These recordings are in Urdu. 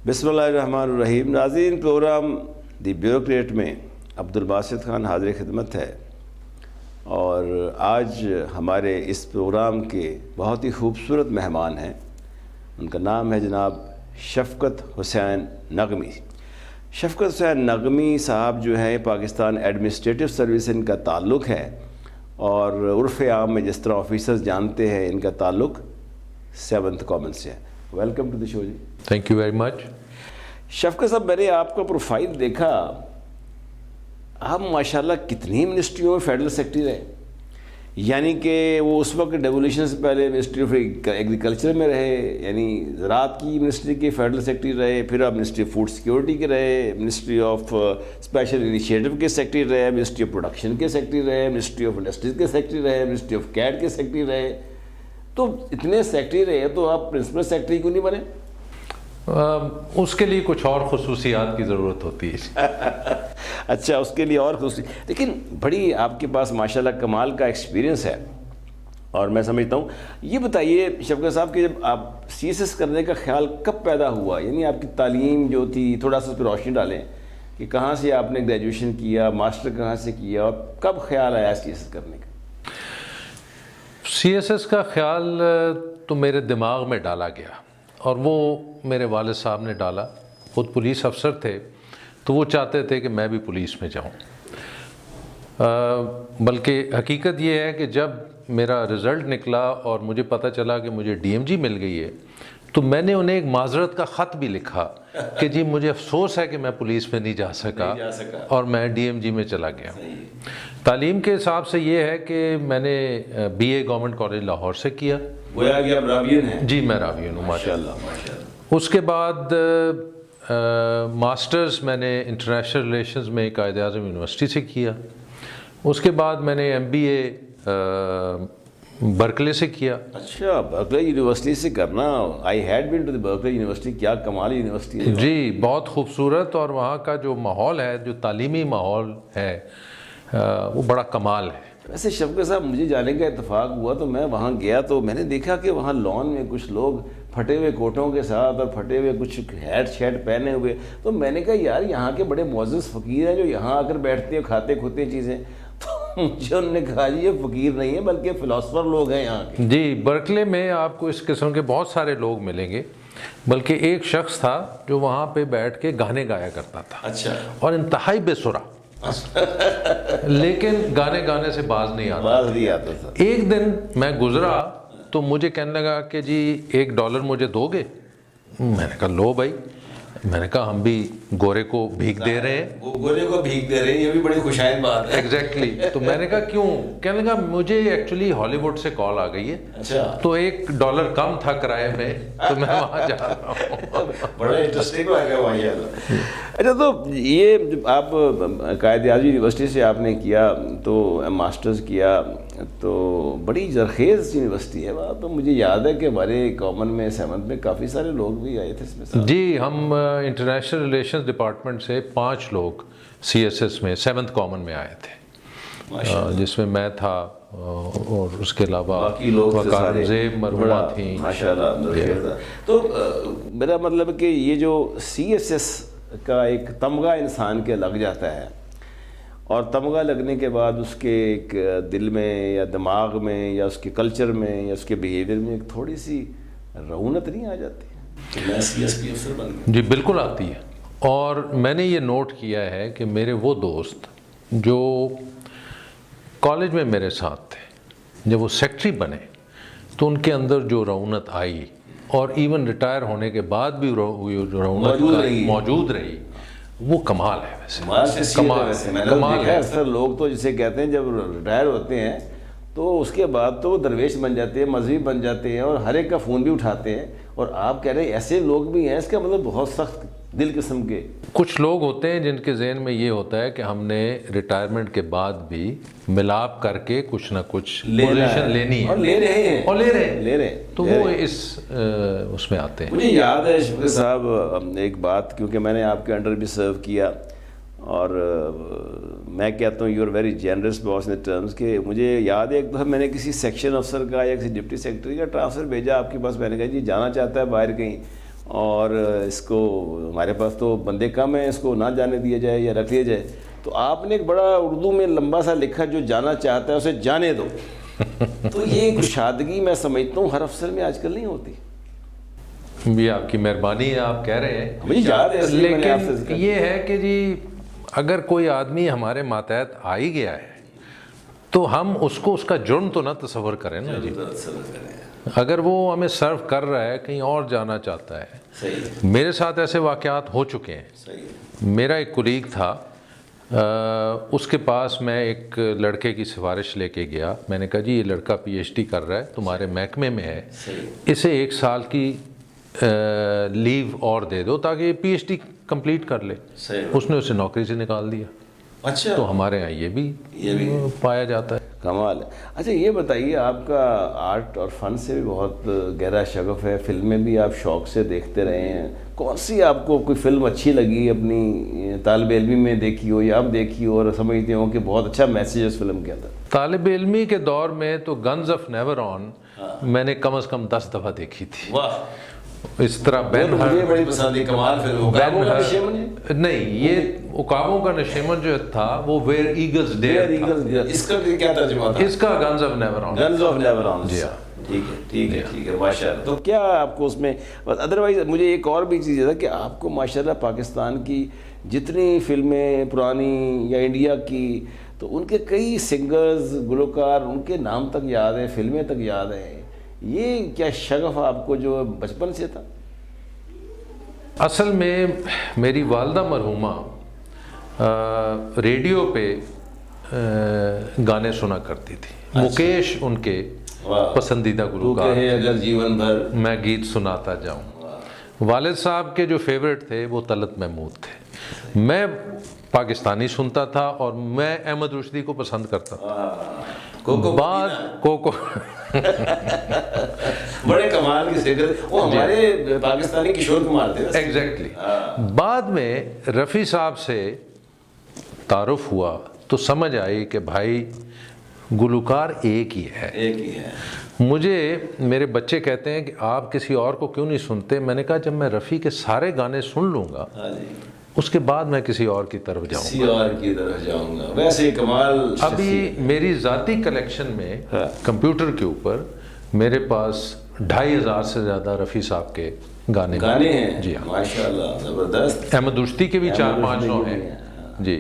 بسم اللہ الرحمن الرحیم. ناظرین، پروگرام دی بیوروکریٹ میں عبدالباسط خان حاضر خدمت ہے، اور آج ہمارے اس پروگرام کے بہت ہی خوبصورت مہمان ہیں. ان کا نام ہے جناب شفقت حسین نغمی. شفقت حسین نغمی صاحب جو ہیں پاکستان ایڈمنسٹریٹو سروس ان کا تعلق ہے، اور عرف عام میں جس طرح آفیسرز جانتے ہیں ان کا تعلق 7th کامن سے ہے. ویلکم ٹو دی شو جی. Thank you very much. Shafqat صاحب، میں نے آپ کا پروفائل دیکھا، آپ ماشاءاللہ کتنی منسٹریوں میں فیڈرل سیکرٹری رہے. یعنی کہ وہ اس وقت ڈیولیشن سے پہلے منسٹری آف ایگریکلچر میں رہے، یعنی زراعت کی منسٹری کے فیڈرل سیکرٹری رہے، پھر آپ منسٹری آف فوڈ سیکیورٹی کے رہے، منسٹری آف اسپیشل انیشیٹو کے سیکرٹری رہے، منسٹری آف پروڈکشن کے سیکرٹری رہے، منسٹری آف انڈسٹریز کے سیکرٹری رہے، منسٹری آف کیڈ کے سیکرٹری رہے. تو اتنے سیکرٹری رہے تو آپ پرنسپل سیکرٹری کیوں نہیں بنے؟ اس کے لیے کچھ اور خصوصیات کی ضرورت ہوتی ہے. اچھا، اس کے لیے اور لیکن بڑی آپ کے پاس ماشاءاللہ کمال کا ایکسپیرینس ہے، اور میں سمجھتا ہوں. یہ بتائیے شفقت صاحب کہ جب آپ سی ایس ایس کرنے کا خیال کب پیدا ہوا؟ یعنی آپ کی تعلیم جو تھی، تھوڑا سا اس پہ روشنی ڈالیں کہ کہاں سے آپ نے گریجویشن کیا، ماسٹر کہاں سے کیا، اور کب خیال آیا سی ایس ایس کرنے کا؟ سی ایس ایس کا خیال تو میرے دماغ میں ڈالا گیا، اور وہ میرے والد صاحب نے ڈالا. خود پولیس افسر تھے تو وہ چاہتے تھے کہ میں بھی پولیس میں جاؤں. بلکہ حقیقت یہ ہے کہ جب میرا رزلٹ نکلا اور مجھے پتہ چلا کہ مجھے ڈی ایم جی مل گئی ہے، تو میں نے انہیں ایک معذرت کا خط بھی لکھا کہ جی مجھے افسوس ہے کہ میں پولیس میں نہیں جا سکا، اور میں ڈی ایم جی میں چلا گیا. تعلیم کے حساب سے یہ ہے کہ میں نے B A government college Lahore سے کیا. گویا کہ آپ راویین ہیں؟ جی میں راویین ہوں ماشاءاللہ. اس کے بعد ماسٹرز میں نے انٹرنیشنل ریلیشنز میں قائد اعظم یونیورسٹی سے کیا. اس کے بعد میں نے ایم بی اے برکلے سے کیا. اچھا، برکلے یونیورسٹی سے کرنا. I had been to the Berkeley university. کیا کمال یونیورسٹی ہے جی، بہت خوبصورت، اور وہاں کا جو ماحول ہے، جو تعلیمی ماحول ہے، وہ بڑا کمال ہے. ویسے شفقت صاحب، مجھے جانے کا اتفاق ہوا تو میں وہاں گیا تو میں نے دیکھا کہ وہاں لان میں کچھ لوگ پھٹے ہوئے کوٹوں کے ساتھ اور پھٹے ہوئے کچھ ہیٹ شیٹ پہنے ہوئے. تو میں نے کہا یار یہاں کے بڑے معزز فقیر ہیں جو یہاں آ کر بیٹھتے ہیں، کھاتے کھوتے ہیں چیزیں. تو مجھے انہوں نے کہا جی یہ فقیر نہیں ہے بلکہ فلاسفر لوگ ہیں یہاں کے. جی، برکلے میں آپ کو اس قسم کے بہت سارے لوگ ملیں گے، بلکہ ایک شخص تھا جو وہاں پہ بیٹھ کے گانے گایا کرتا تھا. اچھا. اور انتہائی بے سرا، لیکن گانے سے باز نہیں آتا تھا. ایک دن میں گزرا تو مجھے کہنے لگا کہ جی $1 مجھے دو گے؟ میں نے کہا لو بھائی. میں نے کہا ہم بھی گورے کو بھیک دے رہے ہیں. گورے کو بھیک دے رہے ہیں، یہ بھی بڑی خوشائن بات ہے. ایگزیکٹلی. تو میں نے کہا کیوں؟ کہنے لگا مجھے ایکچولی ہالی ووڈ سے کال آ گئی ہے. اچھا. تو $1 کم تھا کرائے میں، تو میں وہاں جا رہا ہوں. بڑا انٹرسٹنگ ہے وہاں. اچھا، تو یہ جب آپ قائد اعظم یونیورسٹی سے آپ نے کیا تو ماسٹرز کیا، تو بڑی زرخیز یونیورسٹی ہے وہاں. تو مجھے یاد ہے کہ ہمارے کامن میں 7th میں کافی سارے لوگ بھی آئے تھے اس میں. جی، ہم انٹرنیشنل ریلیشنز ڈپارٹمنٹ سے 5 لوگ سی ایس ایس میں 7th کامن میں آئے تھے، جس میں میں تھا، اور اس کے علاوہ وقار زیب مرحومہ تھیں. ماشاءاللہ. تو میرا مطلب کہ یہ جو سی ایس ایس کا ایک تمغہ انسان کے لگ جاتا ہے، اور تمغہ لگنے کے بعد اس کے ایک دل میں یا دماغ میں یا اس کے کلچر میں یا اس کے بیہیویئر میں ایک تھوڑی سی رونت نہیں آ جاتی کہ میں سی ایس پی افسر بن گیا؟ جی بالکل آتی ہے. اور میں نے یہ نوٹ کیا ہے کہ میرے وہ دوست جو کالج میں میرے ساتھ تھے، جب وہ سیکٹری بنے تو ان کے اندر جو رونت آئی، اور ایون ریٹائر ہونے کے بعد بھی جو رونت موجود رہی، وہ کمال ہے. ویسے کمال ہے. اکثر لوگ تو جسے کہتے ہیں جب ریٹائر ہوتے ہیں تو اس کے بعد تو درویش بن جاتے ہیں، مذہبی بن جاتے ہیں، اور ہر ایک کا فون بھی اٹھاتے ہیں. اور آپ کہہ رہے ہیں ایسے لوگ بھی ہیں، اس کا مطلب بہت سخت دل قسم کے کچھ لوگ ہوتے ہیں جن کے ذہن میں یہ ہوتا ہے کہ ہم نے ریٹائرمنٹ کے بعد بھی ملاپ کر کے کچھ نہ کچھ پوزیشن لینی ہے، اور لے رہے ہیں. تو وہ اس میں آتے ہیں. مجھے یاد ہے شفقت صاحب ایک بات، کیونکہ میں نے آپ کے انڈر بھی سرو کیا، اور میں کہتا ہوں you are very generous boss in terms کہ مجھے یاد ہے ایک دفعہ میں نے کسی سیکشن افسر کا یا کسی ڈپٹی سیکرٹری کا ٹرانسفر بھیجا آپ کے پاس. میں نے کہا جی جانا چاہتا ہے باہر کہیں. اور اس کو ہمارے پاس تو بندے کم ہیں، اس کو نہ جانے دیا جائے یا رکھ لیا جائے. تو آپ نے ایک بڑا اردو میں لمبا سا لکھا، جو جانا چاہتا ہے اسے جانے دو. تو یہ کشادگی میں سمجھتا ہوں ہر افسر میں آج کل نہیں ہوتی. بھی آپ کی مہربانی ہے، آپ کہہ رہے ہیں. مجھے یاد ہے، لیکن یہ ہے کہ جی اگر کوئی آدمی ہمارے ماتحت آ ہی گیا ہے تو ہم اس کو اس کا جرم تو نہ تصور کریں نا جی. اگر وہ ہمیں سرو کر رہا ہے، کہیں اور جانا چاہتا ہے. میرے ساتھ ایسے واقعات ہو چکے ہیں. میرا ایک کولیگ تھا، اس کے پاس میں ایک لڑکے کی سفارش لے کے گیا. میں نے کہا جی یہ لڑکا پی ایچ ڈی کر رہا ہے، تمہارے محکمے میں ہے، اسے 1 سال کی لیو اور دے دو تاکہ یہ پی ایچ ڈی کمپلیٹ کر لے. اس نے اسے نوکری سے نکال دیا. اچھا، تو ہمارے ہاں یہ بھی پایا جاتا ہے. کمال ہے. اچھا یہ بتائیے، آپ کا آرٹ اور فن سے بھی بہت گہرا شغف ہے، فلمیں بھی آپ شوق سے دیکھتے رہے ہیں. کون سی آپ کو کوئی فلم اچھی لگی، اپنی طالب علمی میں دیکھی ہو یا اب دیکھی ہو اور سمجھتے ہو کہ بہت اچھا میسیج اس فلم کے اندر؟ طالب علمی کے دور میں تو گنز آف نیور آن میں نے کم از کم 10 دفعہ دیکھی تھی. واہ، اس طرح بین ہر بڑی پسند ہے، کمال فلم. نہیں، یہ عقابوں کا نشیمن جو تھا وہ ویئر ایگلز ڈیئر. اس کا کیا ترجمہ تھا؟ اس کا گنز آف نیور آن. گنز آف نیور آن. جی ہاں، ٹھیک ہے ماشاء اللہ. تو کیا آپ کو اس میں ادروائز مجھے ایک اور بھی چیز ہے کہ آپ کو ماشاء اللہ پاکستان کی جتنی فلمیں پرانی یا انڈیا کی، تو ان کے کئی سنگرز، گلوکار، ان کے نام تک یاد ہیں، فلمیں تک یاد ہیں. یہ کیا شغف آپ کو جو بچپن سے تھا؟ اصل میں میری والدہ مرحومہ ریڈیو پہ گانے سنا کرتی تھی. مکیش ان کے پسندیدہ گلوکار، اگر جیون بھر میں گیت سناتا جاؤں. والد صاحب کے جو فیورٹ تھے وہ طلعت محمود تھے. میں پاکستانی سنتا تھا اور میں احمد رشدی کو پسند کرتا تھا. بعد کوکو بڑے کمال کی سنگر، وہ ہمارے پاکستانی کشور کمار تھے. ایگزیکٹلی. بعد میں رفیع صاحب سے تعارف ہوا تو سمجھ آئی کہ بھائی گلوکار ایک ہی ہے. مجھے میرے بچے کہتے ہیں کہ آپ کسی اور کو کیوں نہیں سنتے؟ میں نے کہا جب میں رفیع کے سارے گانے سن لوں گا اس کے بعد میں کسی اور کی طرف جاؤں گا. ویسے کمال. ابھی میری ذاتی کلیکشن میں کمپیوٹر کے اوپر میرے پاس 2500 سے زیادہ رفیع صاحب کے گانے ہیں. جی ہاں ماشاءاللہ، زبردست. احمد رشدی کے بھی 4-5 ہیں. جی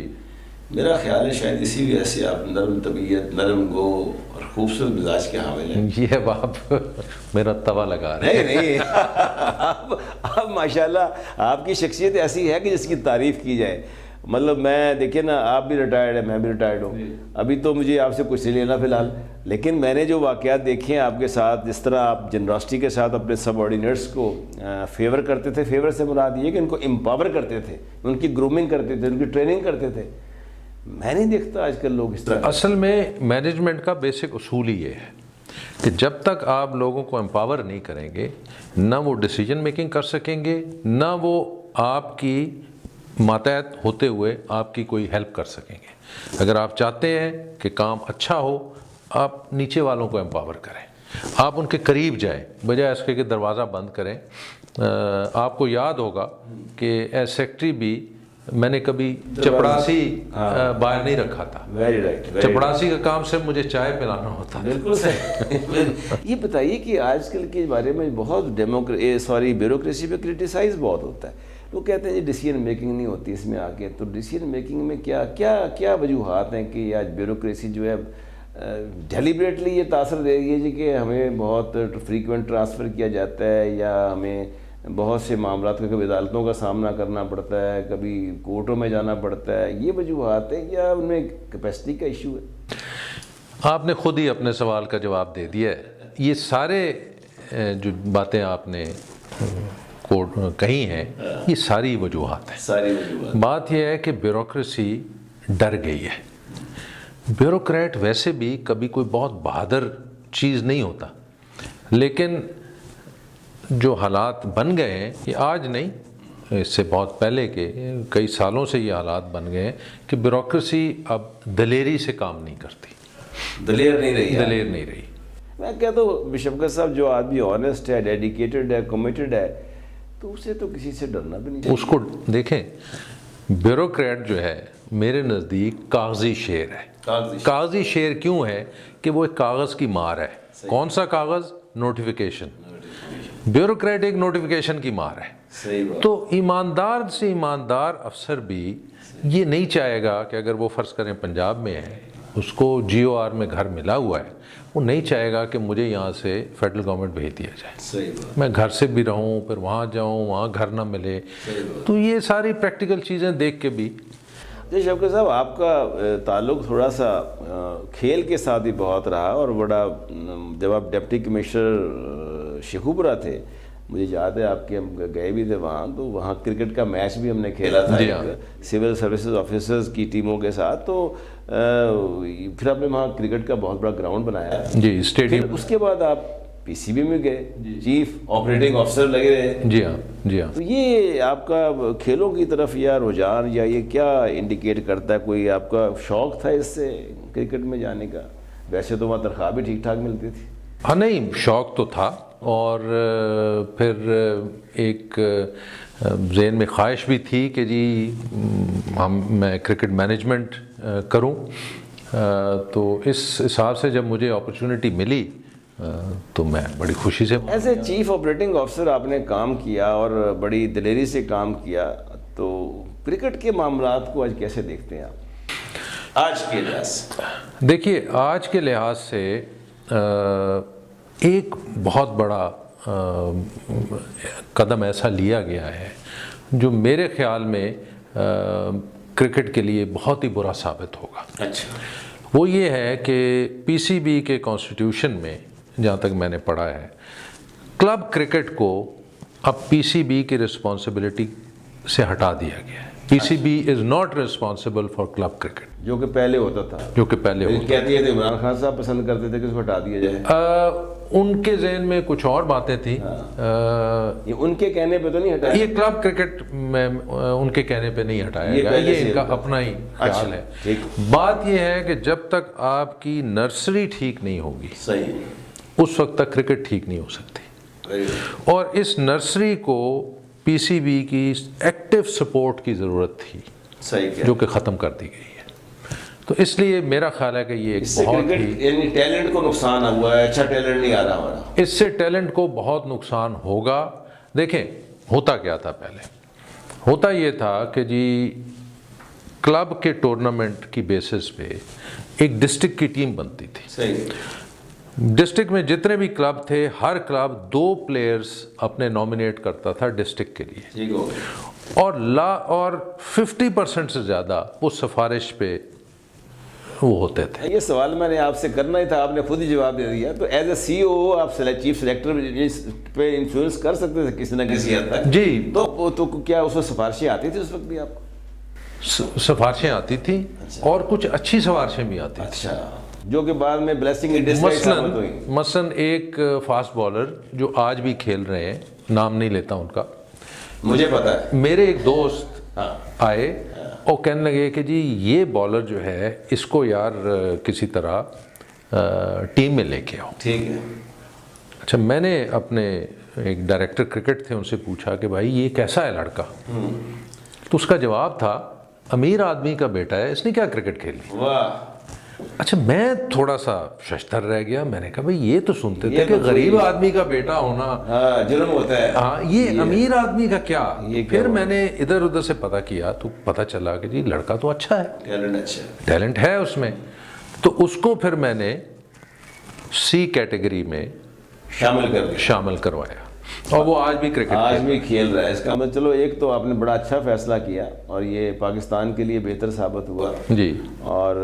میرا خیال ہے شاید اسی وجہ سے آپ نرم طبیعت، نرم گو اور خوبصورت مزاج کے حامل ہیں. یہ آپ میرا توا لگا رہے ہیں. نہیں آپ ماشاءاللہ آپ کی شخصیت ایسی ہے کہ جس کی تعریف کی جائے. مطلب میں دیکھیں نا، آپ بھی ریٹائرڈ ہیں، میں بھی ریٹائرڈ ہوں. ابھی تو مجھے آپ سے کچھ نہیں لینا فی الحال، لیکن میں نے جو واقعات دیکھے ہیں آپ کے ساتھ، جس طرح آپ جنراسٹی کے ساتھ اپنے سب آرڈینیٹس کو فیور کرتے تھے. فیور سے مراد یہ کہ ان کو امپاور کرتے تھے، ان کی گرومنگ کرتے تھے، ان کی ٹریننگ کرتے تھے. میں نہیں دیکھتا آج کل لوگ اس طرح. اصل میں مینجمنٹ کا بیسک اصول ہی یہ ہے کہ جب تک آپ لوگوں کو امپاور نہیں کریں گے، نہ وہ ڈیسیجن میکنگ کر سکیں گے، نہ وہ آپ کی ماتحت ہوتے ہوئے آپ کی کوئی ہیلپ کر سکیں گے. اگر آپ چاہتے ہیں کہ کام اچھا ہو، آپ نیچے والوں کو امپاور کریں، آپ ان کے قریب جائیں بجائے اس کے دروازہ بند کریں. آپ کو یاد ہوگا کہ ایز سیکٹری بھی میں نے کبھی چپڑاسی باہر نہیں رکھا تھا. چپڑاسی کا کام صرف مجھے چائے پلانا ہوتا. بالکل صحیح. یہ بتائیے کہ آج کل کے بارے میں بہت بیوروکریسی پہ کرٹیسائز بہت ہوتا ہے. لوگ کہتے ہیں جی ڈیسیجن میکنگ نہیں ہوتی اس میں آگے. تو ڈیسیجن میکنگ میں کیا وجوہات ہیں کہ آج بیوروکریسی جو ہے ڈیلیبریٹلی یہ تاثر دے رہی ہے جی کہ ہمیں بہت فریکوینٹ ٹرانسفر کیا جاتا ہے، یا ہمیں بہت سے معاملات کا کبھی عدالتوں کا سامنا کرنا پڑتا ہے، کبھی کورٹوں میں جانا پڑتا ہے. یہ وجوہات ہیں یا ان میں کیپیسٹی کا ایشو ہے؟ آپ نے خود ہی اپنے سوال کا جواب دے دیا ہے. یہ سارے جو باتیں آپ نے کہی ہیں یہ ساری وجوہات ہیں. بات یہ ہے کہ بیوروکریسی ڈر گئی ہے. بیوروکریٹ ویسے بھی کبھی کوئی بہت بہادر چیز نہیں ہوتا، لیکن جو حالات بن گئے ہیں یہ آج نہیں، اس سے بہت پہلے کے کئی سالوں سے یہ حالات بن گئے ہیں کہ بیوروکریسی اب دلیری سے کام نہیں کرتی. دلیر نہیں رہی. میں کہتا ہوں بشفقت صاحب جو آدمی آنیسٹ ہے، ڈیڈیکیٹڈ ہے، کمیٹڈ ہے، تو اسے تو کسی سے ڈرنا بھی نہیں چاہیے. اس کو دیکھیں، بیوروکریٹ جو ہے میرے نزدیک کاغذی شیر ہے. کاغذی شیر کیوں ہے؟ کہ وہ ایک کاغذ کی مار ہے. کون سا کاغذ؟ نوٹیفیکیشن. بیوروکریٹ ایک نوٹیفیکیشن کی مار ہے. تو ایماندار سے ایماندار افسر بھی یہ نہیں چاہے گا کہ اگر وہ فرض کریں پنجاب میں ہے، اس کو جی او آر میں گھر ملا ہوا ہے، وہ نہیں چاہے گا کہ مجھے یہاں سے فیڈرل گورنمنٹ بھیج دیا جائے. میں گھر سے بھی رہوں، پھر وہاں جاؤں، وہاں گھر نہ ملے. تو یہ ساری پریکٹیکل چیزیں دیکھ کے بھی. جی شوکت صاحب، آپ کا تعلق تھوڑا سا کھیل کے ساتھ بھی بہت رہا، اور بڑا جب آپ ڈپٹی کمشنر شیخوپورہ تھے، مجھے یاد ہے آپ کے ہم گئے بھی تھے وہاں، تو وہاں کرکٹ کا میچ بھی ہم نے کھیلا تھا سول سروسز آفیسرز کی ٹیموں کے ساتھ. تو پھر آپ نے وہاں کرکٹ کا بہت بڑا گراؤنڈ بنایا جی اسٹیڈیم. اس کے بعد آپ پی سی بی میں گئے، چیف آپریٹنگ آفیسر لگے رہے. جی ہاں جی ہاں. تو یہ آپ کا کھیلوں کی طرف یا رجحان یا یہ کیا انڈیکیٹ کرتا ہے؟ کوئی آپ کا شوق تھا اس سے کرکٹ میں جانے کا؟ ویسے تو وہاں تنخواہ بھی ٹھیک ٹھاک ملتی تھی. ہاں نہیں، شوق تو تھا، اور پھر ایک ذہن میں خواہش بھی تھی کہ جی میں کرکٹ مینجمنٹ کروں. تو اس حساب سے جب مجھے اپرچونٹی ملی تو میں بڑی خوشی سے. As a chief operating officer آپ نے کام کیا اور بڑی دلیری سے کام کیا، تو کرکٹ کے معاملات کو آج کیسے دیکھتے ہیں آپ آج کے لحاظ سے؟ دیکھیے، آج کے لحاظ سے ایک بہت بڑا قدم ایسا لیا گیا ہے جو میرے خیال میں کرکٹ کے لیے بہت ہی برا ثابت ہوگا. اچھا. وہ یہ ہے کہ پی سی بی کے کانسٹیٹیوشن میں جہاں تک میں نے پڑھا ہے، کلب کرکٹ کو اب پی سی بی کی رسپانسبلٹی سے ہٹا دیا گیا ہے. P C B is not responsible for club cricket, جو کہ پہلے ہوتا تھا. کہتی ہے عمران خان صاحب پسند کرتے تھے کہ اس کو ہٹا دیا جائے. ان کے ذہن میں کچھ اور باتیں تھیں. یہ ان کے کہنے پہ تو نہیں ہٹایا؟ یہ کلب کرکٹ میں ان کے کہنے پہ نہیں ہٹایا گیا، یہ ان کا اپنا ہی خیال ہے. بات یہ ہے کہ جب تک آپ کی نرسری ٹھیک نہیں ہوگی، اس وقت تک کرکٹ ٹھیک نہیں ہو سکتی. اور اس نرسری کو پی سی بی کی ایکٹیو سپورٹ کی ضرورت تھی، جو کہ ختم کر دی گئی ہے. تو اس لیے میرا خیال ہے کہ یہ ایک بہت ہی، یعنی ٹیلنٹ کو نقصان ہوا ہے. اچھا ٹیلنٹ نہیں آ رہا ہمارا. اس سے ٹیلنٹ کو بہت نقصان ہوگا. دیکھیں ہوتا کیا تھا پہلے، ہوتا یہ تھا کہ جی کلب کے ٹورنامنٹ کی بیسس پہ ایک ڈسٹرکٹ کی ٹیم بنتی تھی. ڈسٹرکٹ میں جتنے بھی کلب تھے، ہر کلب 2 پلیئرز اپنے نامینیٹ کرتا تھا ڈسٹرکٹ کے لیے، اور 50% سے زیادہ وہ سفارش پہ وہ ہوتے تھے. یہ سوال میں نے آپ سے کرنا ہی تھا، آپ نے خود ہی جواب دے دیا. تو ایز اے سی او آپ چیف سلیکٹر پہ انفلوئنس کر سکتے تھے کسی نہ کسی حد تک. جی. تو کیا اس وقت سفارشیں آتی تھی؟ اس وقت بھی آپ کو سفارشیں آتی تھیں، اور کچھ اچھی سفارشیں بھی آتی تھیں. اچھا. جو کہ بعد میں بلیسنگ ان ڈسگائز ثابت ہوئی. مثلاً ایک فاسٹ بالر جو آج بھی کھیل رہے ہیں، نام نہیں لیتا ان کا، مجھے پتا ہے. میرے ایک دوست آئے اور کہنے لگے کہ جی یہ بالر جو ہے اس کو یار کسی طرح ٹیم میں لے کے آؤ. ٹھیک ہے. اچھا، میں نے اپنے ایک ڈائریکٹر کرکٹ تھے، ان سے پوچھا کہ بھائی یہ کیسا ہے لڑکا؟ تو اس کا جواب تھا، امیر آدمی کا بیٹا ہے، اس نے کیا کرکٹ کھیلی. واہ. اچھا، میں تھوڑا سا ششتر رہ گیا. میں نے کہا بھائی یہ تو سنتے تھے کہ غریب آدمی کا بیٹا ہونا جرم ہوتا ہے. ہاں، یہ امیر آدمی کا کیا؟ پھر میں نے ادھر ادھر سے پتہ کیا تو پتہ چلا کہ جی لڑکا تو اچھا ہے، ٹیلنٹ ہے اس میں. تو اس کو پھر میں نے سی کیٹیگری میں شامل کروایا، اور وہ آج بھی کھیل رہا ہے. اس کا چلو ایک تو آپ نے بڑا اچھا فیصلہ کیا، اور یہ پاکستان کے لیے بہتر ثابت ہوا. جی. اور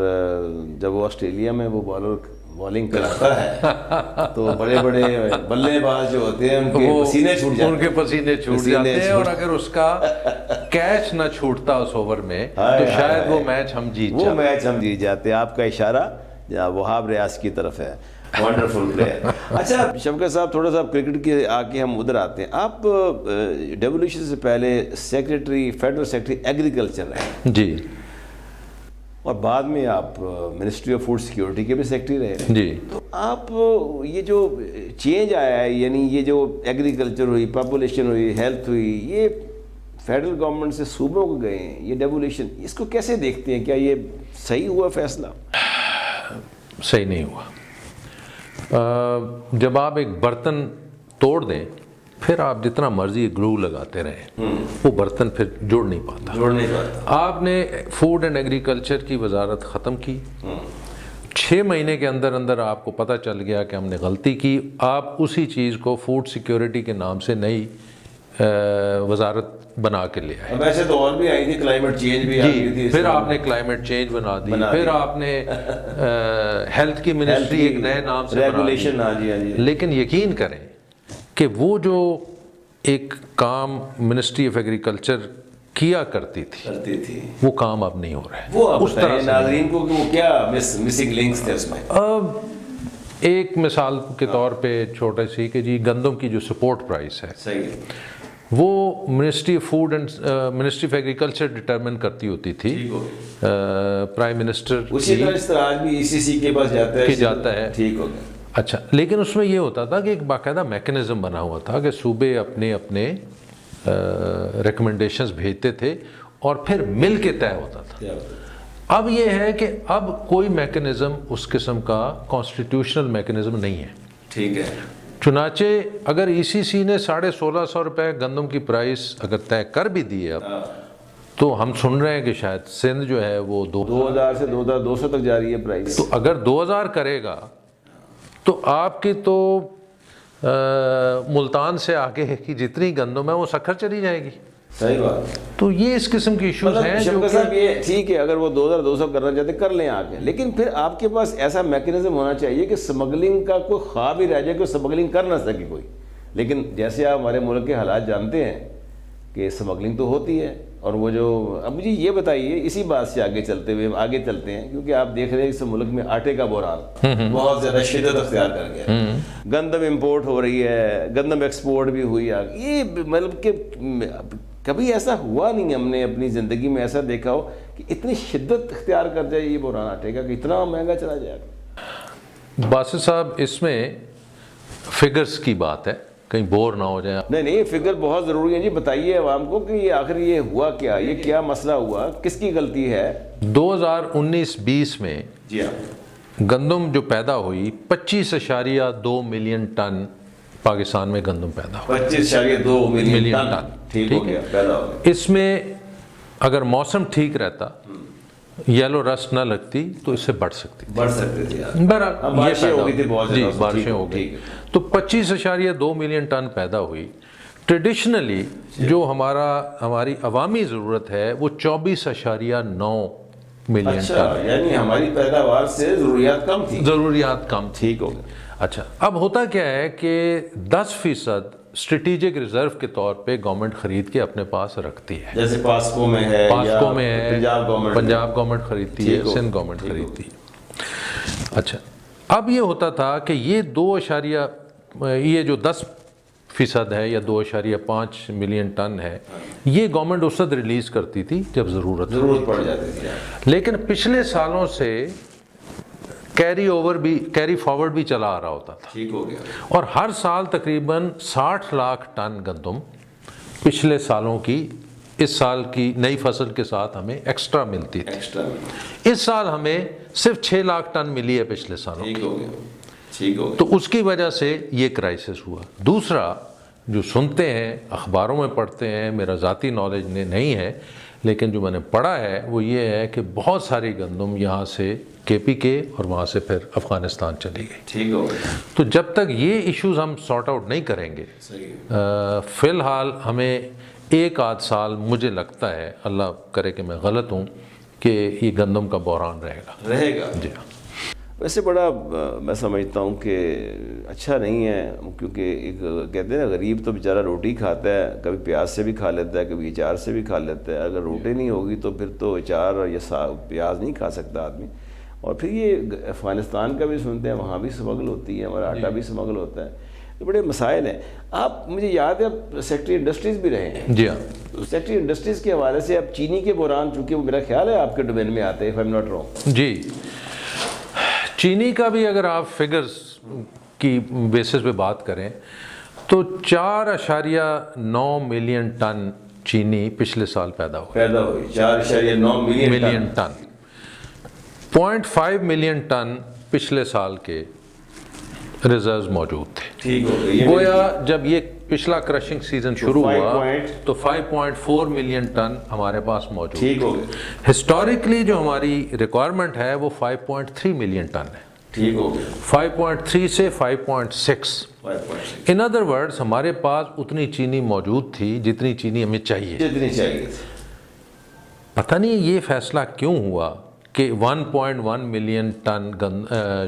جب وہ آسٹریلیا میں وہ بالنگ کراتا ہے تو بڑے بڑے بلے باز جو ہوتے ہیں ان کے پسینے چھوٹ جاتے ہیں. اور اگر اس کا کیچ نہ چھوٹتا اس اوور میں تو شاید وہ میچ ہم جیت جاتے. آپ کا اشارہ وہاب ریاض کی طرف ہے. Wonderful player. اچھا شوکت صاحب، تھوڑا سا کرکٹ کے آگے ہم ادھر آتے ہیں. آپ ڈیولیوشن سے پہلے فیڈرل سیکرٹری ایگریکلچر رہے. جی. اور بعد میں آپ منسٹری آف فوڈ سیکیورٹی کے بھی سیکرٹری رہے. جی. تو آپ یہ جو چینج آیا ہے، یعنی یہ جو ایگریکلچر ہوئی، پاپولیشن ہوئی، ہیلتھ ہوئی، یہ فیڈرل گورنمنٹ سے صوبوں کو گئے ہیں، یہ ڈیولیشن، اس کو کیسے دیکھتے ہیں؟ کیا یہ صحیح ہوا فیصلہ؟ صحیح نہیں ہوا. جب آپ ایک برتن توڑ دیں پھر آپ جتنا مرضی گلو لگاتے رہیں وہ برتن پھر جوڑ نہیں پاتا. آپ نے فوڈ اینڈ ایگریکلچر کی وزارت ختم کی، 6 مہینے کے اندر اندر آپ کو پتہ چل گیا کہ ہم نے غلطی کی. آپ اسی چیز کو فوڈ سیکیورٹی کے نام سے نئی وزارت بنا کے لے آئے. ویسے تو اور بھی آئی تھی، کلائمیٹ چینج بھی آئی تھی. پھر آپ نے کلائمیٹ چینج بنا دی، پھر آپ نے ہیلتھ کی منسٹری ایک نئے نام سے ریگولیشن. لیکن یقین کریں کہ وہ جو ایک کام منسٹری آف ایگریکلچر کیا کرتی تھی وہ کام اب نہیں ہو رہا ہے. وہ اس طرح ناظرین کو کہ وہ کیا مسنگ لنکس تھے اس میں. اب ایک مثال کے طور پہ چھوٹی سی کہ جی گندم کی جو سپورٹ پرائس ہے، صحیح، وہ ministry of food and ministry of agriculture determine کرتی ہوتی تھی. پرائم منسٹر اسی طرح اس طرح آج بھی ای سی سی کے پاس جاتا ہے. ٹھیک ہو گیا. اچھا، لیکن اس میں یہ ہوتا تھا کہ ایک باقاعدہ میکنزم بنا ہوا تھا کہ صوبے اپنے اپنے ریکمنڈیشنز بھیجتے تھے اور پھر مل کے طے ہوتا تھا. اب یہ ہے کہ اب کوئی میکنزم اس قسم کا کانسٹیٹیوشنل میکنزم نہیں ہے. ٹھیک ہے. چنانچہ اگر ای سی سی نے 1650 روپے گندم کی پرائس اگر طے کر بھی دی ہے اب، تو ہم سن رہے ہیں کہ شاید سندھ جو ہے وہ 2000 سے 2200 تک جا رہی ہے پرائس. تو اگر 2000 کرے گا تو آپ کی تو ملتان سے آگے کی جتنی گندم ہے وہ سکھر چلی جائے گی. صحیح بات. تو یہ اس قسم کی ایشوز ہیں جو شفقت صاحب یہ ٹھیک ہے، اگر وہ 2200 کرنا چاہتے کر لیں آگے، لیکن پھر آپ کے پاس ایسا میکنزم ہونا چاہیے کہ سمگلنگ کا کوئی خواب ہی رہ جائے کہ سمگلنگ کر نہ سکے کوئی. لیکن جیسے آپ ہمارے ملک کے حالات جانتے ہیں کہ سمگلنگ تو ہوتی ہے. اور وہ جو اب مجھے یہ بتائیے اسی بات سے آگے چلتے ہیں کیونکہ آپ دیکھ رہے ہیں اس ملک میں آٹے کا بحران بہت زیادہ شدت اختیار کر گیا. گندم امپورٹ ہو رہی ہے، گندم ایکسپورٹ بھی ہوئی. یہ مطلب کہ کبھی ایسا ہوا نہیں، ہم نے اپنی زندگی میں ایسا دیکھا ہو کہ اتنی شدت اختیار کر جائے یہ بحران آٹے کا کہ اتنا مہنگا چلا جائے گا. باسط صاحب اس میں فگرز کی بات ہے، کہیں بور نہ ہو جائے. نہیں فگر بہت ضروری ہے جی. بتائیے عوام کو کہ یہ آخر یہ ہوا کیا، یہ کیا مسئلہ ہوا، کس کی غلطی ہے. 2019-20 میں جی ہاں گندم جو پیدا ہوئی 25.2 ملین ٹن پاکستان میں گندم پیدا ہوا. 25.2 ملین ٹن. ٹھیک ہو گیا، پیدا ہو گیا. اس میں اگر موسم ٹھیک رہتا، یلو رسٹ نہ لگتی تو اس سے بڑھ سکتی تھی. بہرحال بارشیں ہو گئی تھی بہت جی بارشیں ہو گئی تو 25.2 ملین ٹن پیدا ہوئی. ٹریڈیشنلی جو ہماری عوامی ضرورت ہے وہ 24.9 ملین ٹن، یعنی ہماری پیداوار سے ضروریات کم تھی. ٹھیک ہو گیا. اچھا، اب ہوتا کیا ہے کہ 10% اسٹریٹیجک ریزرو کے طور پہ گورنمنٹ خرید کے اپنے پاس رکھتی ہے. جیسے پاسکو میں ہے، پنجاب گورنمنٹ خریدتی ہے، سندھ گورنمنٹ خریدتی ہے. اچھا، اب یہ ہوتا تھا کہ یہ یہ جو 10% ہے یا 2.5 ملین ٹن ہے، یہ گورنمنٹ اس وقت ریلیز کرتی تھی جب ضرورت پڑ جاتی تھی. لیکن پچھلے سالوں سے کیری فارورڈ بھی چلا آ رہا ہوتا تھا. ٹھیک ہو گیا. اور ہر سال تقریباً 60 لاکھ ٹن گندم پچھلے سالوں کی اس سال کی نئی فصل کے ساتھ ہمیں ایکسٹرا ملتی تھی. اس سال ہمیں صرف 6 لاکھ ٹن ملی ہے پچھلے سالوں. ٹھیک ہو گیا. ٹھیک ہو گیا. تو اس کی وجہ سے یہ کرائسس ہوا. دوسرا جو سنتے ہیں، اخباروں میں پڑھتے ہیں، میرا ذاتی نالج نہیں ہے، لیکن جو میں نے پڑھا ہے وہ یہ ہے کہ بہت ساری گندم یہاں سے KP کے اور وہاں سے پھر افغانستان چلی گئی. ٹھیک ہو گیا. تو جب تک یہ ایشوز ہم سارٹ آؤٹ نہیں کریں گے، فی الحال ہمیں 1-8 سال، مجھے لگتا ہے، اللہ کرے کہ میں غلط ہوں، کہ یہ گندم کا بحران رہے گا. جی ہاں. ویسے بڑا میں سمجھتا ہوں کہ اچھا نہیں ہے، کیونکہ ایک کہتے ہیں نا غریب تو بیچارہ روٹی کھاتا ہے، کبھی پیاز سے بھی کھا لیتا ہے، کبھی اچار سے بھی کھا لیتا ہے. اگر روٹی نہیں ہوگی تو پھر تو اچار یا پیاز نہیں کھا سکتا آدمی. اور پھر یہ افغانستان کا بھی سنتے ہیں، وہاں بھی سمگل ہوتی ہے، ہمارا آٹا بھی سمگل ہوتا ہے. یہ بڑے مسائل ہیں. آپ مجھے یاد ہے آپ سیکٹری انڈسٹریز بھی رہے ہیں. جی ہاں. سیکٹری انڈسٹریز کے حوالے سے اب چینی کے بحران چونکہ وہ میرا خیال ہے آپ کے ڈومین میں آتے ہیں, if I'm not wrong. جی, چینی کا بھی اگر آپ فگرز کی بیسس پہ بات کریں تو 4.9 ملین ٹن چینی پچھلے سال پیدا ہوئی 4.9 ملین ٹن. 0.5 ملین ٹن پچھلے سال کے ریزروز موجود تھے. ٹھیک ہو گئی. گویا جب یہ پچھلا کرشنگ سیزن شروع ہوا تو 5.4 ملین ٹن ہمارے پاس موجود. ٹھیک ہو گیا. ہسٹوریکلی جو ہماری ریکوائرمنٹ ہے وہ 5.3 ملین ٹن ہے. ٹھیک ہو گیا. 5.3 سے 5.6. ان ادر ورڈز ہمارے پاس اتنی چینی موجود تھی جتنی چینی ہمیں چاہیے. پتہ نہیں یہ فیصلہ کیوں ہوا کہ 1.1 ملین ٹن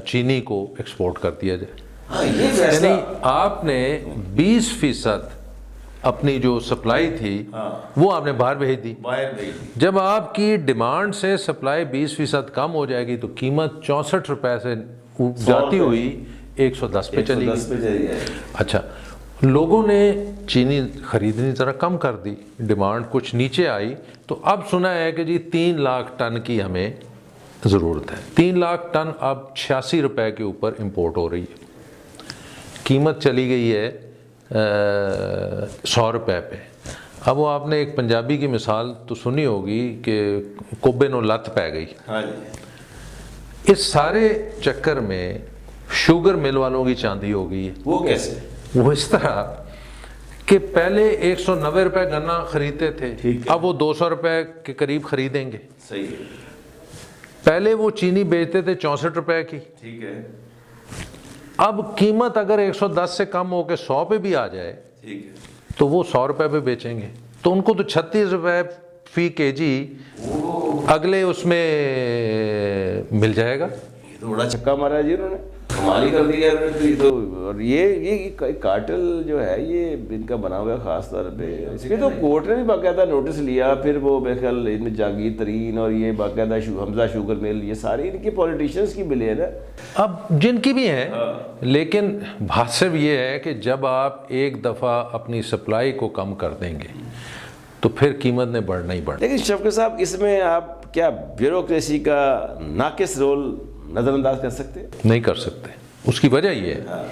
چینی کو ایکسپورٹ کر دیا جائے. یعنی آپ نے 20% اپنی جو سپلائی تھی وہ آپ نے باہر بھیج دی. جب آپ کی ڈیمانڈ سے سپلائی 20% کم ہو جائے گی تو قیمت 64 روپے سے جاتی ہوئی 110 پہ چلی گئی. اچھا, لوگوں نے چینی خریدنی ذرا کم کر دی, ڈیمانڈ کچھ نیچے آئی, تو اب سنا ہے کہ جی 3 لاکھ ٹن کی ہمیں ضرورت ہے. 3 لاکھ ٹن اب 86 روپے کے اوپر امپورٹ ہو رہی ہے. قیمت چلی گئی ہے 100 روپے پہ. اب وہ آپ نے ایک پنجابی کی مثال تو سنی ہوگی کہ کوبے نو لت پہ گئی. اس سارے چکر میں شوگر مل والوں کی چاندی ہو گئی ہے. وہ کیسے؟ وہ اس طرح کہ پہلے 190 روپے گنا خریدتے تھے, اب وہ 200 روپے کے قریب خریدیں گے. صحیح ہے. پہلے وہ چینی بیچتے تھے 64 روپے کی. ٹھیک ہے. اب قیمت اگر 110 سے کم ہو کے 100 پہ بھی آ جائے تو وہ 100 روپے پہ بیچیں گے, تو ان کو تو 36 روپے فی کے جی اگلے اس میں مل جائے گا. یہ تو بڑا چھکا مارا ہے جی انہوں نے, کمال ہی کر دیا. تو اور یہ کارٹل جو ہے یہ ان کا بنا ہوا ہے خاص طور پہ. اس پہ تو کورٹ نے بھی باقاعدہ نوٹس لیا, پھر وہ میرے خیال ان میں جہانگیر ترین اور یہ باقاعدہ حمزہ شوگر مل, یہ ساری ان کی پولیٹیشنس کی بلین ہے. اب جن کی بھی ہیں, لیکن بات صرف یہ ہے کہ جب آپ ایک دفعہ اپنی سپلائی کو کم کر دیں گے تو پھر قیمت نے بڑھنا ہی بڑھنا. لیکن شفقت صاحب, اس میں آپ کیا بیوروکریسی کا ناقص رول نظر انداز کر سکتے؟ نہیں کر سکتے. اس کی وجہ یہ ہے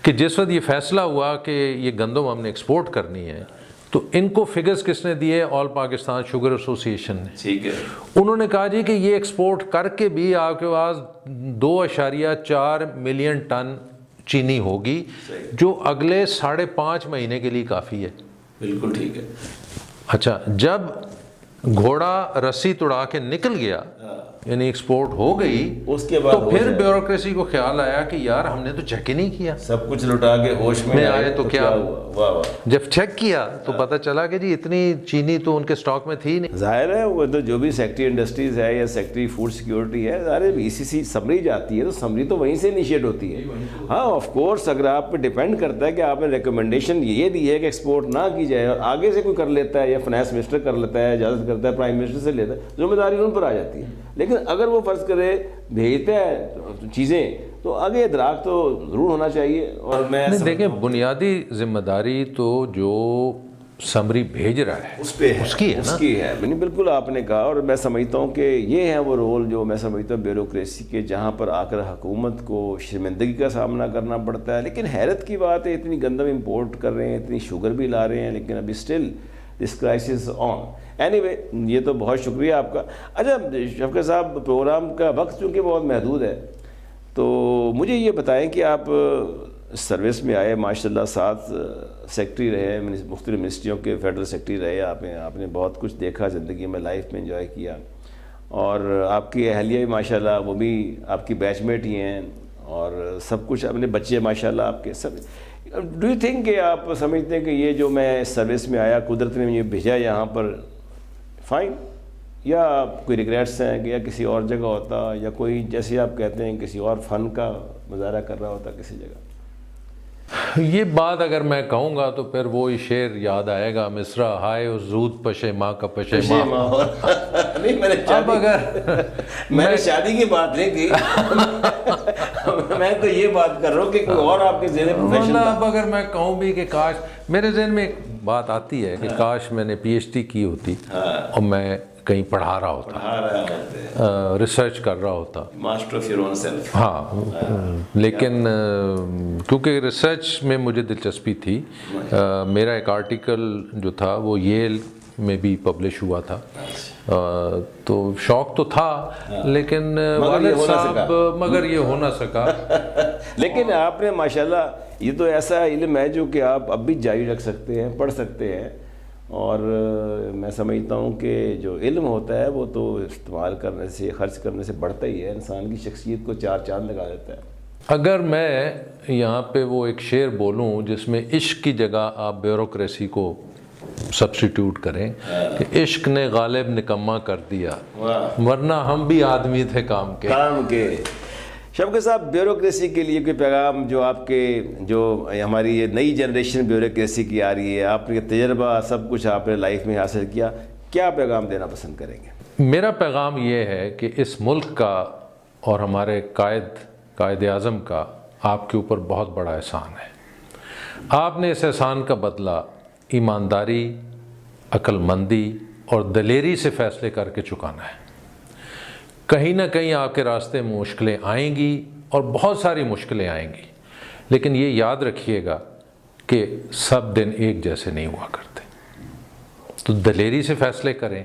کہ جس وقت یہ فیصلہ ہوا کہ یہ گندم ہم نے ایکسپورٹ کرنی ہے تو ان کو فگرز کس نے دیے؟ آل پاکستان شوگر ایسوسی ایشن نے. ٹھیک ہے. انہوں نے کہا جی کہ یہ ایکسپورٹ کر کے بھی آپ کے پاس 2.4 ملین ٹن چینی ہوگی جو اگلے 5.5 مہینے کے لیے کافی ہے. بالکل ٹھیک ہے. اچھا, جب گھوڑا رسی توڑا کے نکل گیا یعنی ایکسپورٹ ہو گئی, اس کے بعد تو پھر بیوروکریسی کو خیال آیا کہ یار ہم نے تو چیک ہی نہیں کیا, سب کچھ لٹا کے ہوش میں آئے تو کیا ہوا. جب چیک کیا تو پتہ چلا کہ جی اتنی چینی تو ان کے سٹاک میں تھی نہیں. ظاہر ہے وہ تو جو بھی سیکٹری انڈسٹریز ہے یا سیکٹری فوڈ سیکیورٹی ہے, ظاہر ہے ECC سمری جاتی ہے تو سمری تو وہیں سے انیشیٹ ہوتی ہے. ہاں آف کورس اگر آپ پہ ڈیپینڈ کرتا ہے کہ آپ نے ریکمنڈیشن یہ دی ہے کہ ایکسپورٹ نہ کی جائے اور آگے سے کوئی کر لیتا ہے یا فائنانس منسٹر کر لیتا ہے, اجازت کرتا ہے, پرائم منسٹر سے لیتا ہے, ذمہ داری ان پر آ جاتی ہے. لیکن اگر وہ فرض کرے بھیجتا ہے چیزیں تو آگے ادراک تو ضرور ہونا چاہیے. اور میں دیکھیں بنیادی ذمہ داری تو جو سمری بھیج رہا ہے اس پہ اس کی ہے نا. بالکل آپ نے کہا, اور میں سمجھتا ہوں کہ یہ ہے وہ رول جو میں سمجھتا ہوں بیوروکریسی کے, جہاں پر آ کر حکومت کو شرمندگی کا سامنا کرنا پڑتا ہے. لیکن حیرت کی بات ہے, اتنی گندم امپورٹ کر رہے ہیں, اتنی شوگر بھی لا رہے ہیں, لیکن ابھی still this crisis on. Any way, یہ تو بہت شکریہ آپ کا. اچھا شفقت صاحب, پروگرام کا وقت چونکہ بہت محدود ہے تو مجھے یہ بتائیں کہ آپ سروس میں آئے, ماشاءاللہ 7 سیکٹری رہے, مختلف منسٹریوں کے فیڈرل سیکٹری رہے, آپ نے بہت کچھ دیکھا زندگی میں, لائف میں انجوائے کیا, اور آپ کی اہلیہ بھی ماشاءاللہ وہ بھی آپ کی بیچ میٹ ہی ہیں, اور سب کچھ اپنے بچے ماشاءاللہ آپ کے سب. ڈو یو تھنک کہ آپ سمجھتے ہیں کہ یہ جو میں سروس میں آیا, قدرت نے مجھے بھیجا یہاں پر, فائن, یا کوئی ریگریٹس ہیں کہ یا کسی اور جگہ ہوتا, یا کوئی جیسے آپ کہتے ہیں کسی اور فن کا مظاہرہ کر رہا ہوتا کسی جگہ؟ یہ بات اگر میں کہوں گا تو پھر وہی شعر یاد آئے گا، مصرع ہائے اس زود پشے ماں کا پشے ماں. نہیں اب اگر میں نے شادی کی بات نہیں کی، میں تو یہ بات کر رہا ہوں کہ کوئی اور آپ کے ذہن پروفیشن. اب اگر میں کہوں بھی کہ کاش، میرے ذہن میں ایک بات آتی ہے کہ کاش میں نے پی ایچ ڈی کی ہوتی اور میں کہیں پڑھا رہا ہوتا، ریسرچ کر رہا ہوتا، master of your own self. ہاں، لیکن کیونکہ ریسرچ میں مجھے دلچسپی تھی، میرا ایک آرٹیکل جو تھا وہ ییل میں بھی پبلش ہوا تھا، تو شوق تو تھا لیکن والد صاحب مگر یہ ہو نہ سکا. لیکن آپ نے ماشاءاللہ یہ تو ایسا علم ہے جو کہ آپ اب بھی جاری رکھ سکتے ہیں، پڑھ سکتے ہیں، اور میں سمجھتا ہوں کہ جو علم ہوتا ہے وہ تو استعمال کرنے سے، خرچ کرنے سے بڑھتا ہی ہے، انسان کی شخصیت کو چار چاند لگا دیتا ہے. اگر میں یہاں پہ وہ ایک شعر بولوں جس میں عشق کی جگہ آپ بیوروکریسی کو سبسٹیٹیوٹ کریں کہ عشق نے غالب نکما کر دیا ورنہ ہم بھی آدمی تھے کام کے. شفقت صاحب، بیوروکریسی کے لیے کوئی پیغام جو آپ کے، جو ہماری یہ نئی جنریشن بیوروکریسی کی آ رہی ہے، آپ نے تجربہ سب کچھ آپ نے لائف میں حاصل کیا، کیا پیغام دینا پسند کریں گے؟ میرا پیغام یہ ہے کہ اس ملک کا اور ہمارے قائد اعظم کا آپ کے اوپر بہت بڑا احسان ہے. آپ نے اس احسان کا بدلہ ایمانداری، عقل مندی اور دلیری سے فیصلے کر کے چکانا ہے. کہیں نہ کہیں آپ کے راستے میں مشکلیں آئیں گی اور بہت ساری مشکلیں آئیں گی، لیکن یہ یاد رکھیے گا کہ سب دن ایک جیسے نہیں ہوا کرتے. تو دلیری سے فیصلے کریں،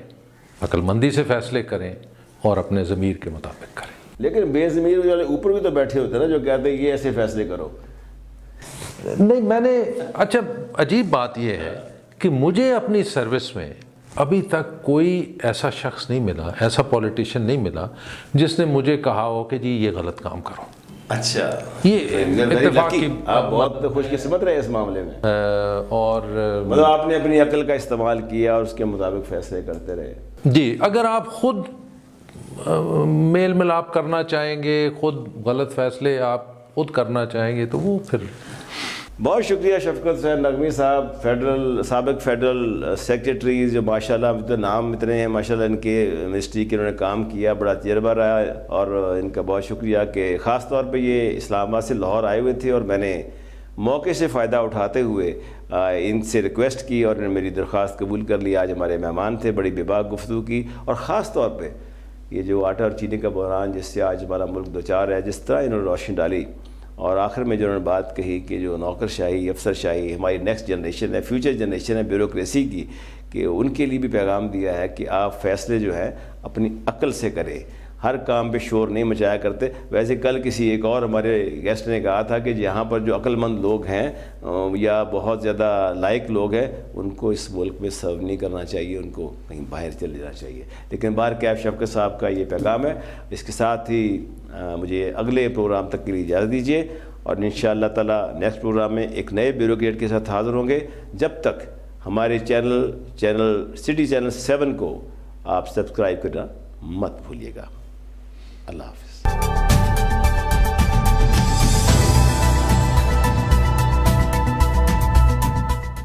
عقل مندی سے فیصلے کریں اور اپنے ضمیر کے مطابق کریں. لیکن بے ضمیر والے اوپر بھی تو بیٹھے ہوتے ہیں نا جو کہتے ہیں یہ ایسے فیصلے کرو. نہیں، میں نے اچھا، عجیب بات یہ ہے کہ مجھے اپنی سروس میں ابھی تک کوئی ایسا شخص نہیں ملا، ایسا پولیٹیشین نہیں ملا جس نے مجھے کہا ہو کہ جی یہ غلط کام کرو. اچھا، یہ اتفاق کی آپ بہت خوش قسمت رہے اس معاملے میں، اور مطلب آپ نے اپنی عقل کا استعمال کیا اور اس کے مطابق فیصلے کرتے رہے. جی، اگر آپ خود میل ملاپ کرنا چاہیں گے، خود غلط فیصلے آپ خود کرنا چاہیں گے تو وہ پھر. بہت شکریہ شفقت حسین نقوی صاحب، سابق فیڈرل سیکریٹریز، جو ماشاءاللہ تو نام اتنے ہیں ماشاءاللہ ان کے منسٹری کے، انہوں نے کام کیا، بڑا تجربہ رہا، اور ان کا بہت شکریہ کہ خاص طور پہ یہ اسلام آباد سے لاہور آئے ہوئے تھے، اور میں نے موقع سے فائدہ اٹھاتے ہوئے ان سے ریکویسٹ کی اور انہوں نے میری درخواست قبول کر لی. آج ہمارے مہمان تھے، بڑی بے باک گفتگو کی، اور خاص طور پہ یہ جو آٹا اور چینی کا بحران جس سے آج ہمارا ملک دوچار ہے، جس طرح انہوں نے روشنی ڈالی، اور آخر میں جو انہوں نے بات کہی کہ جو نوکر شاہی، افسر شاہی ہماری نیکسٹ جنریشن ہے، فیوچر جنریشن ہے بیوروکریسی کی، کہ ان کے لیے بھی پیغام دیا ہے کہ آپ فیصلے جو ہیں اپنی عقل سے کریں، ہر کام پہ شور نہیں مچایا کرتے. ویسے کل کسی ایک اور ہمارے گیسٹ نے کہا تھا کہ جہاں پر جو عقل مند لوگ ہیں یا بہت زیادہ لائق لوگ ہیں ان کو اس ملک میں سرو نہیں کرنا چاہیے، ان کو کہیں باہر چلے جانا چاہیے. لیکن بار کیف شفقت صاحب کا یہ پیغام ہے. اس کے ساتھ ہی مجھے اگلے پروگرام تک کے لیے اجازت دیجیے، اور انشاءاللہ تعالیٰ نیکسٹ پروگرام میں ایک نئے بیوروکریٹ کے ساتھ حاضر ہوں گے. جب تک ہمارے چینل سٹی چینل 7 کو آپ سبسکرائب کرنا مت بھولیے گا. اللہ حافظ.